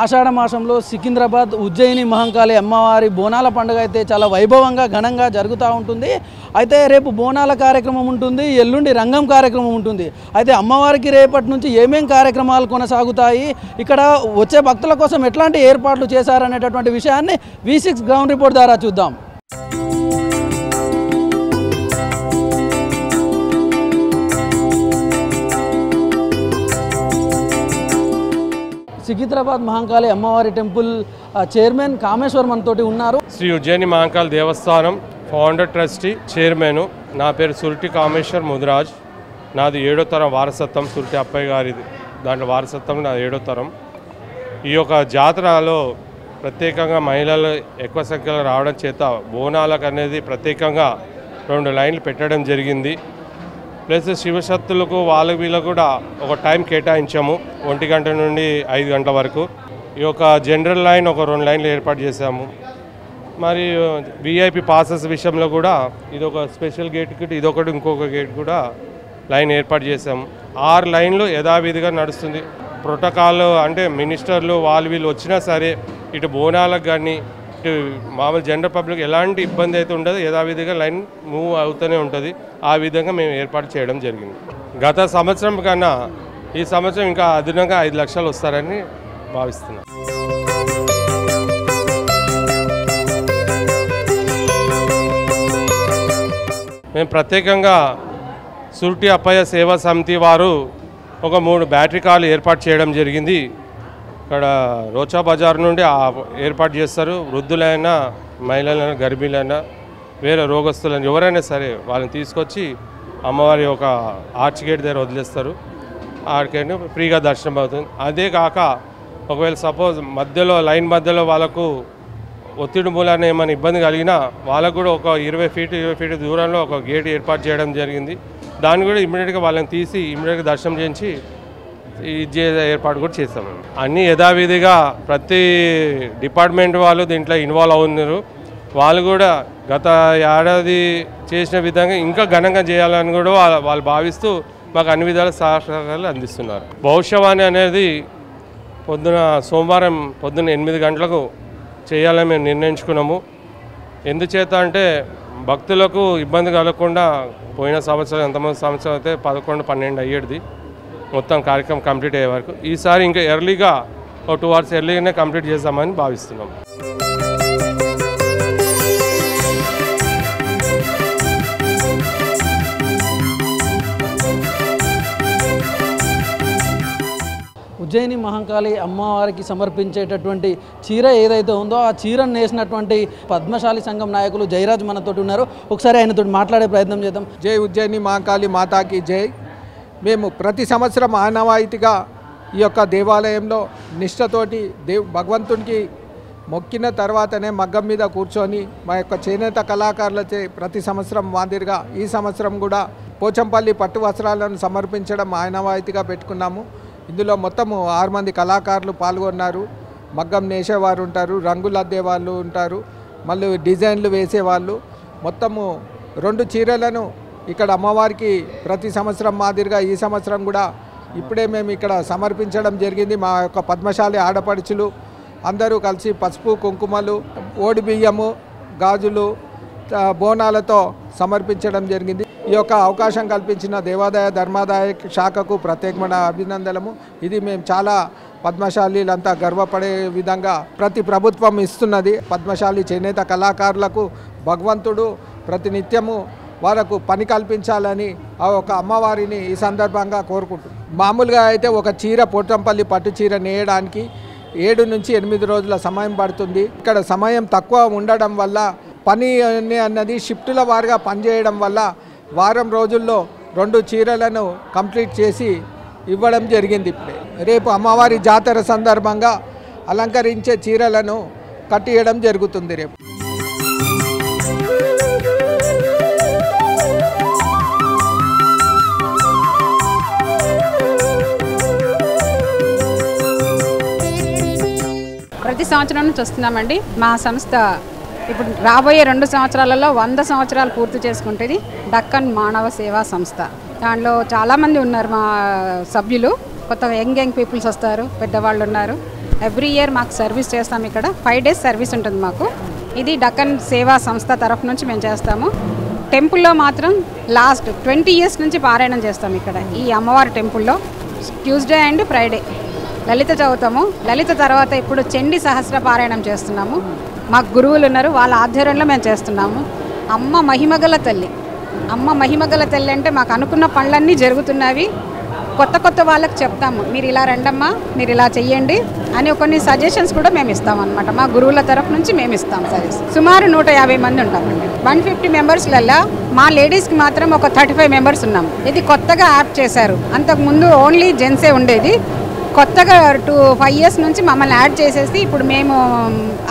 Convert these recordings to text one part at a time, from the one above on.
ఆషాఢ మాసంలో సికింద్రాబాద్ ఉజ్జయిని మహంకాళి అమ్మవారి బోనాల పండుగ అయితే చాలా వైభవంగా ఘనంగా జరుగుతూ ఉంటుంది. అయితే రేపు బోనాల కార్యక్రమం ఉంటుంది, ఎల్లుండి రంగం కార్యక్రమం ఉంటుంది. అయితే అమ్మవారికి రేపటి నుంచి ఏమేం కార్యక్రమాలు కొనసాగుతాయి, ఇక్కడ వచ్చే భక్తుల కోసం ఎట్లాంటి ఏర్పాట్లు చేశారనేటటువంటి విషయాన్ని V6 గ్రౌండ్ రిపోర్ట్ ద్వారా చూద్దాం. సికింద్రాబాద్ మహంకాళి అమ్మవారి టెంపుల్ చైర్మన్ కామేశ్వర్ మనతోటి ఉన్నారు. శ్రీ ఉజ్జయిని మహంకాళి దేవస్థానం ఫౌండర్ ట్రస్టీ చైర్మన్. నా పేరు సురటి కామేశ్వర్ ముదిరాజ్. నాది 7వ తరం వారసత్వం. సురటి అప్పయ్య గారిది దాంట్లో వారసత్వం నాది 7వ తరం. ఈ యొక్క జాతరలో ప్రత్యేకంగా మహిళలు ఎక్కువ సంఖ్యలో రావడం చేత బోనాలకు అనేది ప్రత్యేకంగా 2 లైన్లు పెట్టడం జరిగింది. ప్లస్ శివశక్తులకు వాళ్ళకి వీళ్ళకు కూడా ఒక టైం కేటాయించాము, 1 గంట నుండి 5 గంటల వరకు. ఈ యొక్క జనరల్ లైన్ ఒక 2 లైన్లు ఏర్పాటు చేశాము. మరి VIP పాసెస్ విషయంలో కూడా ఇది ఒక స్పెషల్ గేట్కి ఇదొకటి ఇంకొక గేట్ కూడా లైన్ ఏర్పాటు చేశాము. 6 లైన్లు యథావిధిగా నడుస్తుంది. ప్రోటోకాల్ అంటే మినిస్టర్లు వాళ్ళు వీళ్ళు వచ్చినా సరే ఇటు బోనాలకు కానీ ఇటు మామూలు జనరల్ పబ్లిక్ ఎలాంటి ఇబ్బంది అయితే ఉండదు, యథావిధిగా లైన్ మూవ్ అవుతూనే ఉంటుంది. ఆ విధంగా మేము ఏర్పాటు చేయడం జరిగింది. గత సంవత్సరం కన్నా ఈ సంవత్సరం ఇంకా అదనంగా 5 లక్షలు వస్తారని భావిస్తున్నాం. మేము ప్రత్యేకంగా సురటి అప్పయ్య సేవా సమితి వారు ఒక 3 బ్యాటరీ కార్లు ఏర్పాటు చేయడం జరిగింది. ఇక్కడ రోచా బజార్ నుండి ఏర్పాటు చేస్తారు. వృద్ధులైనా, మహిళలైనా, గర్భిణులైనా, వేరే రోగస్తులైనా ఎవరైనా సరే వాళ్ళని తీసుకొచ్చి అమ్మవారి ఒక ఆర్చ్ గేట్ దగ్గర వదిలేస్తారు. ఆడికైనా ఫ్రీగా దర్శనం అవుతుంది. అదే కాక ఒకవేళ సపోజ్ మధ్యలో లైన్ మధ్యలో వాళ్ళకు ఒత్తిడి మూలాన ఏమైనా ఇబ్బంది కలిగినా వాళ్ళకు కూడా ఒక 20 ఫీట్ దూరంలో ఒక గేట్ ఏర్పాటు చేయడం జరిగింది. దాన్ని కూడా ఇమ్మీడియట్గా వాళ్ళని తీసి ఇమ్మీడియట్గా దర్శనం చేయించి ఇది ఏర్పాటు కూడా చేస్తాము. అన్నీ యథావిధిగా ప్రతి డిపార్ట్మెంట్ వాళ్ళు దీంట్లో ఇన్వాల్వ్ అవుతున్నారు. వాళ్ళు కూడా గత ఏడాది చేసిన విధంగా ఇంకా ఘనంగా చేయాలని కూడా వాళ్ళు భావిస్తూ మాకు అన్ని విధాల సహకారాలు అందిస్తున్నారు. భవిష్యవాణి అనేది సోమవారం పొద్దున్న 8 గంటలకు చేయాలని మేము నిర్ణయించుకున్నాము. ఎందుచేత అంటే భక్తులకు ఇబ్బంది కలగకుండా పోయిన సంవత్సరం ఎంతమంది సంవత్సరం అయితే 11-12 అయ్యేది మొత్తం కార్యక్రమం కంప్లీట్ అయ్యే వరకు. ఈసారి ఇంకా ఎర్లీగా ఒక 2 అవర్స్ ఎర్లీగానే కంప్లీట్ చేద్దామని భావిస్తున్నాం. ఉజ్జయిని మహంకాళి అమ్మవారికి సమర్పించేటటువంటి చీర ఏదైతే ఉందో ఆ చీరను నేసినటువంటి పద్మశాలి సంఘం నాయకులు జయరాజ్ మనతోటి ఉన్నారు. ఒకసారి ఆయనతో మాట్లాడే ప్రయత్నం చేద్దాం. జై ఉజ్జయిని మహంకాళి మాతాకి జై. మేము ప్రతి సంవత్సరం ఆనవాయితీగా ఈ యొక్క దేవాలయంలో నిష్ఠతోటి భగవంతునికి మొక్కిన తర్వాతనే మగ్గం మీద కూర్చొని మా యొక్క చేనేత కళాకారులచే ప్రతి సంవత్సరం మాదిరిగా ఈ సంవత్సరం కూడా పోచంపల్లి పట్టు వస్త్రాలను సమర్పించడం ఆనవాయితీగా పెట్టుకున్నాము. ఇందులో మొత్తము 6 మంది కళాకారులు పాల్గొన్నారు. మగ్గం నేసేవారు ఉంటారు, రంగులు అద్దేవాళ్ళు ఉంటారు, మళ్ళీ డిజైన్లు వేసేవాళ్ళు. మొత్తము 2 చీరలను ఇక్కడ అమ్మవారికి ప్రతి సంవత్సరం మాదిరిగా ఈ సంవత్సరం కూడా ఇప్పుడే మేము ఇక్కడ సమర్పించడం జరిగింది. మా యొక్క పద్మశాలి ఆడపడుచులు అందరూ కలిసి పసుపు, కుంకుమలు, ఓడి బియ్యము, గాజులు, బోనాలతో సమర్పించడం జరిగింది. ఈ యొక్క అవకాశం కల్పించిన దేవాదాయ ధర్మాదాయ శాఖకు ప్రత్యేకమైన అభినందనము. ఇది మేము చాలా పద్మశాలీలంతా గర్వపడే విధంగా ప్రతి ప్రభుత్వం ఇస్తున్నది. పద్మశాలి చేనేత కళాకారులకు భగవంతుడు ప్రతినిత్యము వారికి పని కల్పించాలని ఆ ఒక అమ్మవారిని ఈ సందర్భంగా కోరుకుంటున్నాం. మామూలుగా అయితే ఒక చీర పోచంపల్లి పట్టు చీర నేయడానికి 7 నుంచి 8 రోజుల సమయం పడుతుంది. ఇక్కడ సమయం తక్కువ ఉండడం వల్ల పని అన్నది షిఫ్టుల వారిగా పనిచేయడం వల్ల వారం రోజుల్లో 2 చీరలను కంప్లీట్ చేసి ఇవ్వడం జరిగింది. ఇప్పుడే రేపు అమ్మవారి జాతర సందర్భంగా అలంకరించే చీరలను కట్టియడం జరుగుతుంది. రేపు ప్రతి సంవత్సరం నుంచి వస్తున్నామండి. మా సంస్థ ఇప్పుడు రాబోయే 2 సంవత్సరాలలో 100 సంవత్సరాలు పూర్తి చేసుకుంటుంది. దక్కన్ మానవ సేవా సంస్థ. దాంట్లో చాలామంది ఉన్నారు మా సభ్యులు. కొత్త యంగ్ పీపుల్స్ వస్తారు, పెద్దవాళ్ళు ఉన్నారు. ఎవ్రీ ఇయర్ మాకు సర్వీస్ చేస్తాం. ఇక్కడ 5 days సర్వీస్ ఉంటుంది మాకు. ఇది డక్కన్ సేవా సంస్థ తరఫు నుంచి మేము చేస్తాము. టెంపుల్లో మాత్రం లాస్ట్ 20 years నుంచి పారాయణం చేస్తాం ఇక్కడ ఈ అమ్మవారి టెంపుల్లో. ట్యూస్డే అండ్ ఫ్రైడే లలిత చదువుతాము. లలిత తర్వాత ఇప్పుడు చండీ సహస్ర పారాయణం చేస్తున్నాము. మాకు గురువులు ఉన్నారు, వాళ్ళ ఆధ్వర్యంలో మేము చేస్తున్నాము. అమ్మ మహిమగల తల్లి, అమ్మ మహిమగల తల్లి అంటే మాకు అనుకున్న పనులన్నీ జరుగుతున్నవి. కొత్త వాళ్ళకి చెప్తాము, మీరు ఇలా రండమ్మా, మీరు ఇలా చెయ్యండి అని కొన్ని సజెషన్స్ కూడా మేము ఇస్తామన్నమాట. మా గురువుల తరఫు నుంచి మేము ఇస్తాం సజెషన్. సుమారు 150 మంది ఉంటామండి. 150 మెంబర్స్లలో మా లేడీస్కి మాత్రం ఒక 35 మెంబర్స్ ఉన్నాం. ఇది కొత్తగా యాప్ చేశారు. అంతకుముందు ఓన్లీ జెంట్సే ఉండేది. కొత్తగా 5 years నుంచి మమ్మల్ని యాడ్ చేసేసి ఇప్పుడు మేము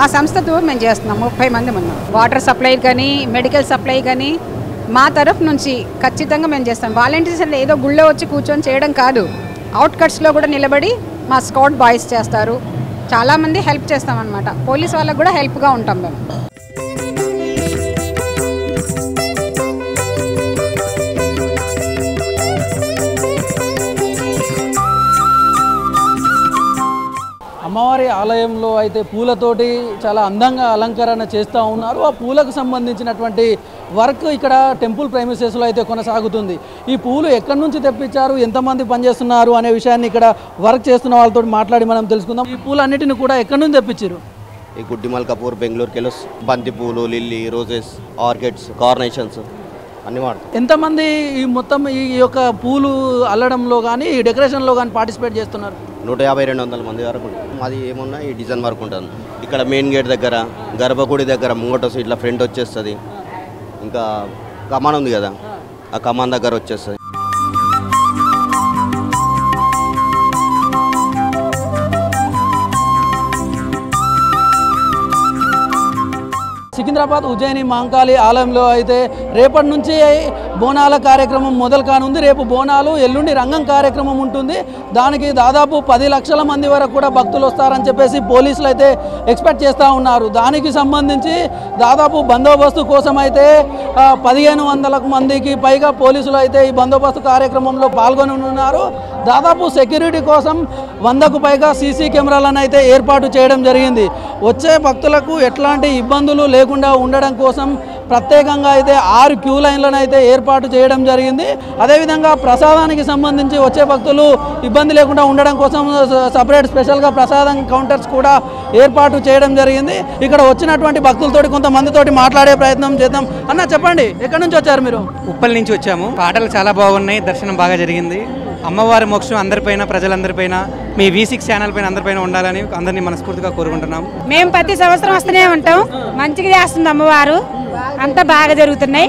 ఆ సంస్థతో మేము చేస్తున్నాం. 30 మంది ఉన్నాం. వాటర్ సప్లై కానీ, మెడికల్ సప్లై కానీ మా తరఫు నుంచి ఖచ్చితంగా మేము చేస్తాం. వాలంటీర్స్ అంటే ఏదో గుళ్ళో వచ్చి కూర్చొని చేయడం కాదు, అవుట్కట్స్లో కూడా నిలబడి మా స్కౌట్ బాయ్స్ చేస్తారు. చాలామంది హెల్ప్ చేస్తామన్నమాట. పోలీస్ వాళ్ళకు కూడా హెల్ప్గా ఉంటాం మేము. అమ్మవారి ఆలయంలో అయితే పూలతోటి చాలా అందంగా అలంకరణ చేస్తూ ఉన్నారు. ఆ పూలకు సంబంధించినటువంటి వర్క్ ఇక్కడ టెంపుల్ ప్రైమిసెస్లో అయితే కొనసాగుతుంది. ఈ పూలు ఎక్కడి నుంచి తెప్పించారు, ఎంతమంది పనిచేస్తున్నారు అనే విషయాన్ని ఇక్కడ వర్క్ చేస్తున్న వాళ్ళతో మాట్లాడి మనం తెలుసుకుందాం. ఈ పూలన్నిటిని కూడా ఎక్కడి నుంచి తెప్పించారు? ఈ గుడ్డి మల్కాపూర్, బెంగళూరు కెలో బంతి పూలు, లిల్లీ, రోజెస్, ఆర్కిడ్స్, కార్నేషన్స్ అన్నీ వాడతాం. ఎంతమంది ఈ మొత్తం ఈ యొక్క పూలు అల్లడంలో కానీ డెకరేషన్లో కానీ పార్టిసిపేట్ చేస్తున్నారు? 150-200 మంది వరకు ఉంటుంది. మాది ఏమున్నా ఈ డిజైన్ వర్క్ ఉంటుంది. ఇక్కడ మెయిన్ గేట్ దగ్గర, గర్భగుడి దగ్గర ముంగట ఇట్లా ఫ్రంట్ వచ్చేస్తుంది. ఇంకా కమాన్ ఉంది కదా, ఆ కమాన్ దగ్గర వచ్చేస్తుంది. సికింద్రాబాద్ ఉజ్జయిని మహంకాళి ఆలయంలో అయితే రేపటి నుంచి బోనాల కార్యక్రమం మొదలు కానుంది. రేపు బోనాలు, ఎల్లుండి రంగం కార్యక్రమం ఉంటుంది. దానికి దాదాపు 10 లక్షల మంది వరకు కూడా భక్తులు వస్తారని చెప్పేసి పోలీసులు అయితే ఎక్స్పెక్ట్ చేస్తూ ఉన్నారు. దానికి సంబంధించి దాదాపు బందోబస్తు కోసం అయితే 1500 మందికి పైగా పోలీసులు అయితే ఈ బందోబస్తు కార్యక్రమంలో పాల్గొని ఉన్నారు. దాదాపు సెక్యూరిటీ కోసం 100కు పైగా సీసీ కెమెరాలను అయితే ఏర్పాటు చేయడం జరిగింది. వచ్చే భక్తులకు ఎట్లాంటి ఇబ్బందులు లేకుండా ఉండడం కోసం ప్రత్యేకంగా అయితే 6 క్యూ లైన్లను అయితే ఏర్పాటు చేయడం జరిగింది. అదేవిధంగా ప్రసాదానికి సంబంధించి వచ్చే భక్తులు ఇబ్బంది లేకుండా ఉండడం కోసం సపరేట్ స్పెషల్గా ప్రసాదం కౌంటర్స్ కూడా ఏర్పాటు చేయడం జరిగింది. ఇక్కడ వచ్చినటువంటి భక్తులతోటి కొంతమందితోటి మాట్లాడే ప్రయత్నం చేద్దాం. అన్న చెప్పండి, ఎక్కడి నుంచి వచ్చారు మీరు? ఉప్పల్ నుంచి వచ్చాము. పాటలు చాలా బాగున్నాయి, దర్శనం బాగా జరిగింది. అమ్మవారి మోక్షం అందరిపైన, ప్రజలందరిపైన, మీ V6 ఛానల్ పైన అందరిపైన ఉండాలని అందరినీ మనస్ఫూర్తిగా కోరుకుంటున్నాం. మేము ప్రతి సంవత్సరం వస్తూనే ఉంటాం. మంచిగా చేస్తుంది అమ్మవారు, అంతా బాగా జరుగుతున్నాయి.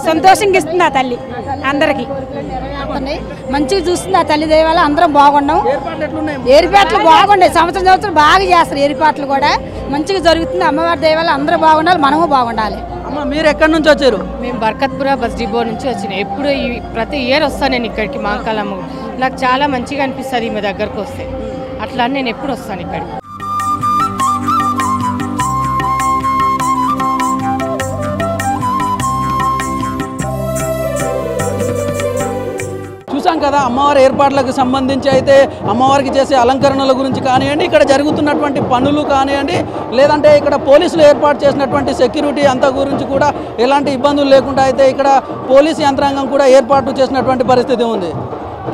సంతోషంగా ఇస్తుంది ఆ తల్లి అందరికి, మంచిగా చూస్తుంది ఆ తల్లి దయ వల్ల అందరం బాగున్నాం. ఏర్పాట్లు బాగుండే, సంవత్సరం బాగా చేస్తారు. ఏర్పాట్లు కూడా మంచిగా జరుగుతుంది. అమ్మవారి దయ వల్ల అందరూ బాగుండాలి, మనము బాగుండాలి. అమ్మ మీరు ఎక్కడి నుంచి వచ్చారు? మేము బర్కత్పుర బస్ డిపో నుంచి వచ్చినాం. ఎప్పుడు ప్రతి ఇయర్ వస్తాను నేను ఇక్కడికి మహంకాళమ్మ. నాకు చాలా మంచిగా అనిపిస్తుంది ఈమె దగ్గరకు వస్తే. అట్లా నేను ఎప్పుడు వస్తాను ఇక్కడికి. చూసాం కదా అమ్మవారి ఏర్పాట్లకు సంబంధించి అయితే అమ్మవారికి చేసే అలంకరణల గురించి కానివ్వండి, ఇక్కడ జరుగుతున్నటువంటి పనులు కానివ్వండి, లేదంటే ఇక్కడ పోలీసులు ఏర్పాటు చేసినటువంటి సెక్యూరిటీ అంతా గురించి కూడా ఎలాంటి ఇబ్బందులు లేకుండా అయితే ఇక్కడ పోలీసు యంత్రాంగం కూడా ఏర్పాటు చేసినటువంటి పరిస్థితి ఉంది.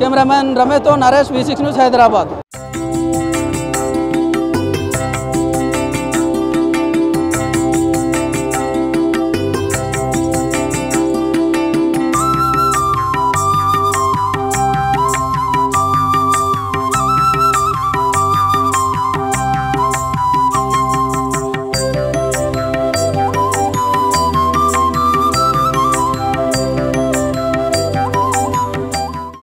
కెమెరామెన్ రమేష్తో నరేష్, V6 న్యూస్, హైదరాబాద్.